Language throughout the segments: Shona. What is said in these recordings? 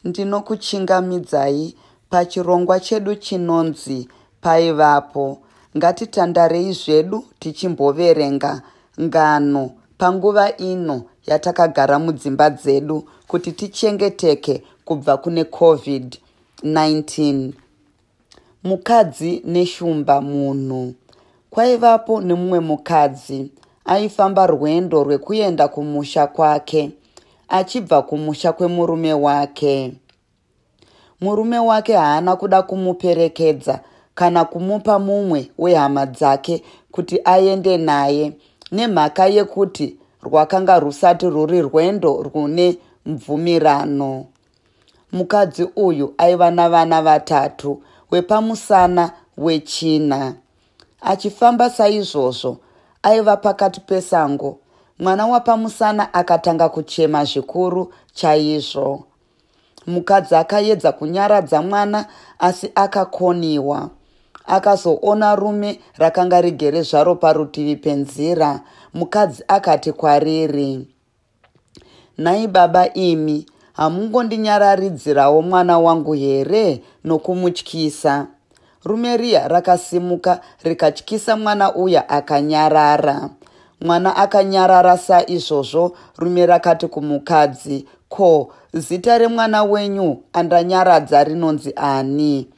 Ndinokuchingamidzai pachirongwa chedu chinonzi paivapo. Ngatitandarei zvedu tichimboverenga ngano panguva ino yatakagara mudzimba dzedu kuti tichengeteke kubva kune COVID-19. Mukadzi neshumba munhu. Kwaivapo nemumwe mukadzi aifamba rwendo rwekuenda kumusha kwake, achibva kumusha kwemurume wake. Murume wake haana kuda kumuperekedza kana kumupa mumwe wehama dzake kuti aende naye, nemhaka yekuti rwakanga rusati ruri rwendo rune mvumirano. Mukadzi uyu aiva navana 3, wepamusana wechina. Achifamba saizvozvo, aiva pakati pesango. Mwana wapamusana akatanga kuchema zvikuru chaizvo. Mukadzi akaedza kunyaradza mwana, asi akakoniwa. Akazoona rume rakanga rigere zvaro parutivi penzira. Mukadzi akati kwariri, "Nhai baba, imi hamungondinyararidzirawo mwana wangu here nokumutyisa?" Rume riya rakasimuka rikatyisa mwana uya akanyarara. Mwana akanyarara saizvozvo. Rume rakati kumukadzi, "Ko, zita remwana wenyu andanyaradza rinonzi ani?"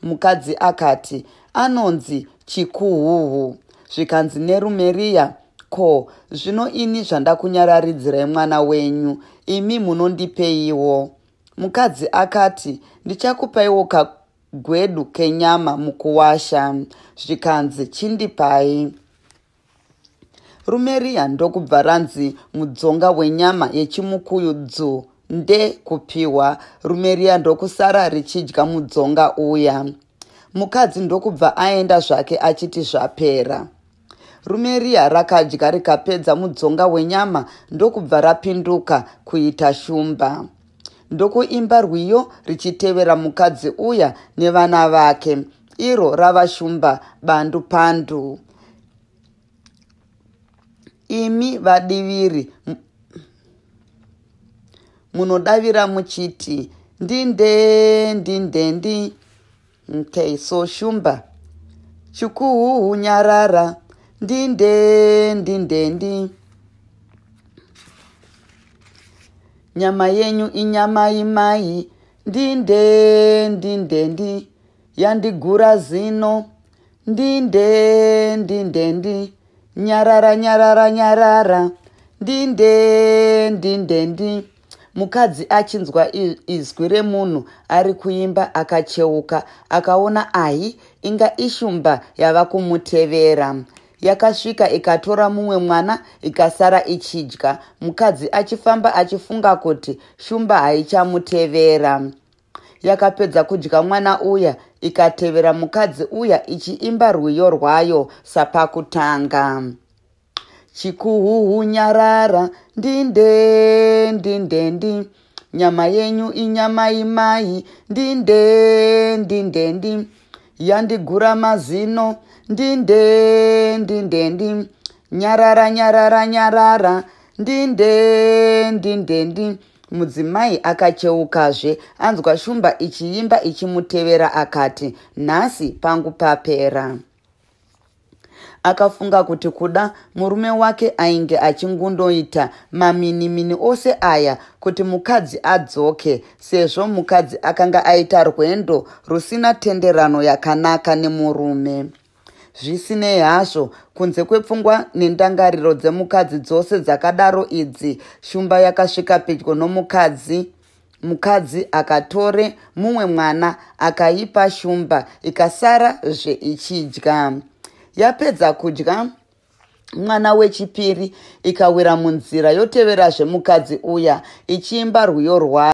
Mukadzi akati, "Anonzi Chikuhuhu." Zvikanzi nerume riya, "Ko, zvino ini zvandakunyararidzirai mwana wenyu, imi munondipeiwo?" Mukadzi akati, "Ndichakupaiwo kagwedu kenyama mukuwasha." Zvikanzi, "Chindipai." Rume riya ndokubva ranzi mudzonga wenyama yechimukuyudzu ndekupiwa. Rume riya ndokusara richidya mudzonga uya. Mukadzi ndokubva aenda zvake achiti zvapera. Rume riya rakadya rikapedza mudzonga wenyama ndokubva rapinduka kuita shumba. Ndokuimba rwiyo richitevera mukadzi uya nevana vake. Iro rava shumba bandu pandu. Imi vadiviri munodavira muchiti, "Ndinde, ndinde, ndi." Okay, so shumba. Chikuhuhu nyarara. Ndinde, ndinde, ndi. Nyama yenyu inyama imai. Ndinde, ndinde, ndi. Yandigura zino. Ndinde, ndinde, ndi. Nyarara, nyarara, nyarara. Ndinde, ndinde, ndi. Mukadzi achinzwa izwi remunhu ari kuimba akacheuka, akaona ahi inga ishumba yava kumutevera. Yakasvika ikatora mumwe mwana ikasara ichidya. Mukadzi achifamba achifunga kuti shumba haichamutevera. Yakapedza kudya mwana uya ikatevera mukadzi uya ichiimba rwiyo rwayo sapakutanga. Chikuhuhu nyarara. Ndinde, ndinde, ndi. Nyama yenyu inyama imai. Ndinde, ndinde, ndi. Yandigura mazino. Ndinde, ndinde, ndi. Nyarara, nyarara, nyarara. Ndinde, ndinde, ndi. Mudzimai akacheukazve anzwa shumba ichiimba ichimutevera akati, "Nhasi pangu papera." Akafunga kuti kuda murume wake ainge achingundoita maminimini ose aya kuti mukadzi adzoke, sezvo mukadzi akanga aita rwendo rusina tenderano yakanaka nemurume. Zvisinei hazvo, kunze kwepfungwa nendangariro dzemukadzi dzose dzakadaro idzi, shumba yakasvika pedyo nomukadzi. Mukadzi akatore mumwe mwana akaipa shumba ikasara ichidya. Yapedza kudya mwana wechipiri ikawira munzira yoteverazve mukadzi uya ichiimba rwiyo rwayo.